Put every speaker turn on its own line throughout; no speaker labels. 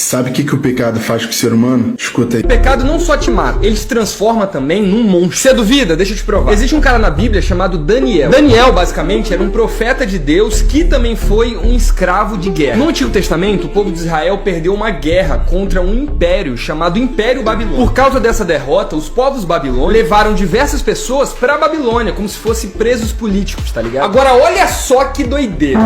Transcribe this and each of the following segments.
Sabe o que o pecado faz com o ser humano? Escuta aí.
O pecado não só te mata, ele se transforma também num monstro. Você duvida? Deixa eu te provar. Existe um cara na Bíblia chamado Daniel. Daniel, basicamente, era um profeta de Deus que também foi um escravo de guerra. No Antigo Testamento, o povo de Israel perdeu uma guerra contra um império chamado Império Babilônico. Por causa dessa derrota, os povos babilônicos levaram diversas pessoas pra Babilônia, como se fossem presos políticos, tá ligado? Agora, olha só que doideira.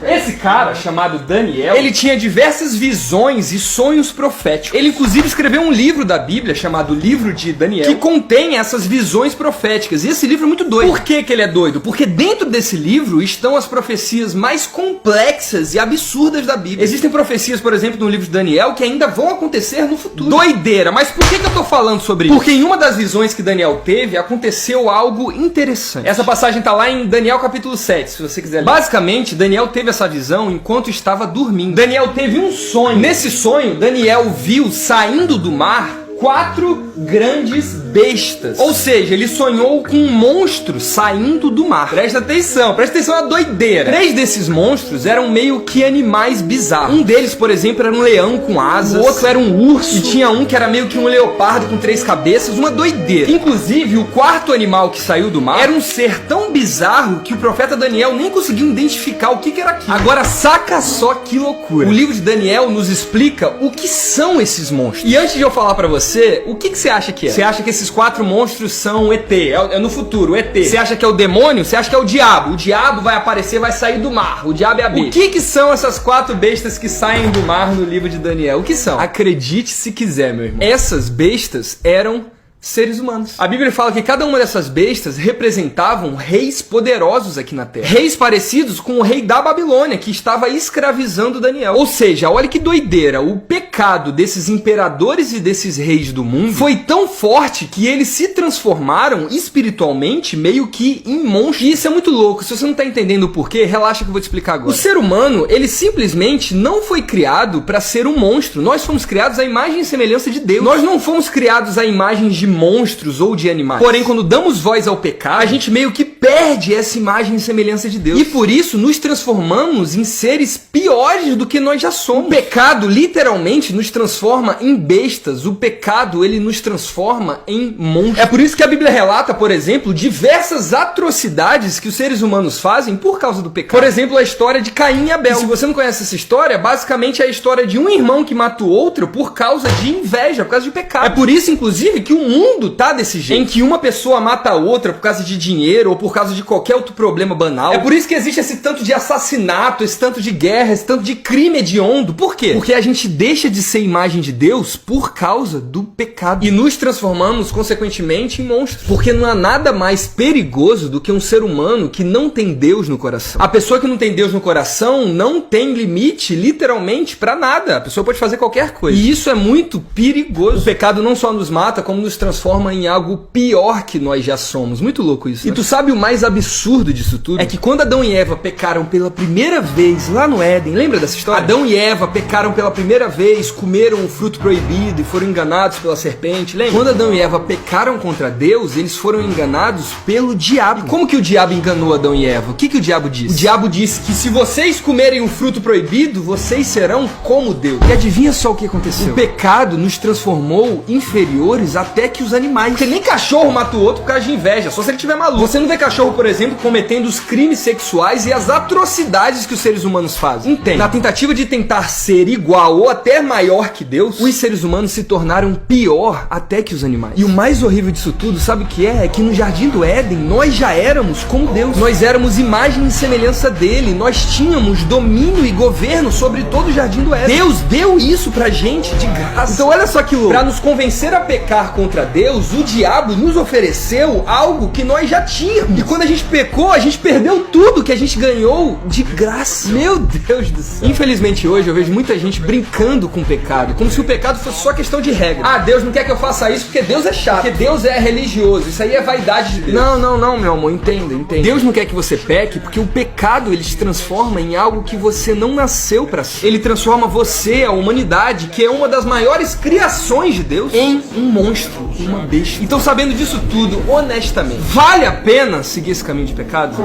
Esse cara, chamado Daniel, ele tinha diversas visões e sonhos proféticos. Ele inclusive escreveu um livro da Bíblia chamado Livro de Daniel, que contém essas visões proféticas. E esse livro é muito doido. Por que ele é doido? Porque dentro desse livro estão as profecias mais complexas e absurdas da Bíblia. Existem profecias, por exemplo, no livro de Daniel que ainda vão acontecer no futuro. Doideira! Mas por que eu tô falando sobre isso? Porque em uma das visões que Daniel teve, aconteceu algo interessante. Essa passagem tá lá em Daniel capítulo 7, se você quiser ler. Basicamente, Daniel teve essa visão enquanto estava dormindo. Daniel teve um sonho. Nesse sonho, Daniel viu saindo do mar 4 grandes bestas. Ou seja, ele sonhou com um monstro saindo do mar. Presta atenção à doideira. 3 desses monstros eram meio que animais bizarros. Um deles, por exemplo, era um leão com asas. O outro era um urso. E tinha um que era meio que um leopardo com 3 cabeças. Uma doideira. Inclusive, o 4º animal que saiu do mar era um ser tão bizarro que o profeta Daniel nem conseguiu identificar o que era aquilo. Agora, saca só que loucura. O livro de Daniel nos explica o que são esses monstros. E antes de eu falar pra você, o que você acha que é? Você acha que esses 4 monstros são ET? É no futuro, o ET. Você acha que é o demônio? Você acha que é o diabo? O diabo vai aparecer, vai sair do mar. O diabo é a besta. O que são essas 4 bestas que saem do mar no livro de Daniel? O que são? Acredite se quiser, meu irmão. Essas bestas eram seres humanos. A Bíblia fala que cada uma dessas bestas representavam reis poderosos aqui na Terra. Reis parecidos com o rei da Babilônia, que estava escravizando Daniel. Ou seja, olha que doideira. O pecado desses imperadores e desses reis do mundo foi tão forte que eles se transformaram espiritualmente meio que em monstros. E isso é muito louco. Se você não tá entendendo o porquê, relaxa que eu vou te explicar agora. O ser humano, ele simplesmente não foi criado para ser um monstro. Nós fomos criados à imagem e semelhança de Deus. Nós não fomos criados à imagem de monstros ou de animais. Porém, quando damos voz ao pecado, a gente meio que perde essa imagem e semelhança de Deus. E por isso nos transformamos em seres piores do que nós já somos. O pecado literalmente nos transforma em bestas. O pecado, ele nos transforma em monstros. É por isso que a Bíblia relata, por exemplo, diversas atrocidades que os seres humanos fazem por causa do pecado. Por exemplo, a história de Caim e Abel. E se você não conhece essa história, basicamente é a história de um irmão que mata o outro por causa de inveja, por causa de pecado. É por isso, inclusive, que o mundo tá desse jeito, em que uma pessoa mata a outra por causa de dinheiro ou por causa de qualquer outro problema banal. É por isso que existe esse tanto de assassinato, esse tanto de guerra, esse tanto de crime hediondo. Por quê? Porque a gente deixa de ser imagem de Deus por causa do pecado. E nos transformamos, consequentemente, em monstros. Porque não há nada mais perigoso do que um ser humano que não tem Deus no coração. A pessoa que não tem Deus no coração não tem limite, literalmente, pra nada. A pessoa pode fazer qualquer coisa. E isso é muito perigoso. O pecado não só nos mata, como nos transforma em algo pior que nós já somos. Muito louco isso, né? E tu sabe o mais absurdo disso tudo? É que quando Adão e Eva pecaram pela primeira vez lá no Éden, lembra dessa história? Adão e Eva pecaram pela primeira vez, comeram o fruto proibido e foram enganados pela serpente, lembra? Quando Adão e Eva pecaram contra Deus, eles foram enganados pelo diabo. E como que o diabo enganou Adão e Eva? O que o diabo disse? O diabo disse que se vocês comerem o fruto proibido, vocês serão como Deus. E adivinha só o que aconteceu? O pecado nos transformou inferiores até que os animais. Porque nem cachorro mata o outro por causa de inveja, só se ele tiver maluco. Você não vê cachorro, por exemplo, cometendo os crimes sexuais e as atrocidades que os seres humanos fazem. Entende? Na tentativa de tentar ser igual ou até maior que Deus, os seres humanos se tornaram pior até que os animais. E o mais horrível disso tudo, sabe o que é? É que no Jardim do Éden, nós já éramos como Deus. Nós éramos imagem e semelhança dele. Nós tínhamos domínio e governo sobre todo o Jardim do Éden. Deus deu isso pra gente de graça. Então olha só que louco. Pra nos convencer a pecar contra Deus, o diabo nos ofereceu algo que nós já tínhamos. E quando a gente pecou, a gente perdeu tudo que a gente ganhou de graça. Meu Deus do céu. Infelizmente hoje eu vejo muita gente brincando com o pecado, como se o pecado fosse só questão de regra. Ah, Deus não quer que eu faça isso porque Deus é chato, porque Deus é religioso. Isso aí é vaidade de Deus. Não, meu amor, entenda. Deus não quer que você peque porque o pecado, ele te transforma em algo que você não nasceu pra ser. Ele transforma você, a humanidade, que é uma das maiores criações de Deus, em um monstro, uma besta. Então, sabendo disso tudo, honestamente, vale a pena seguir esse caminho de pecado?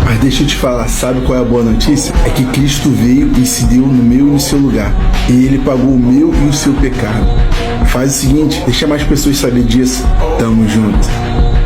Mas deixa eu te falar, sabe qual é a boa notícia? É que Cristo veio e se deu no meu e no seu lugar. E Ele pagou o meu e o seu pecado. Faz o seguinte, deixa mais pessoas saber disso. Tamo junto.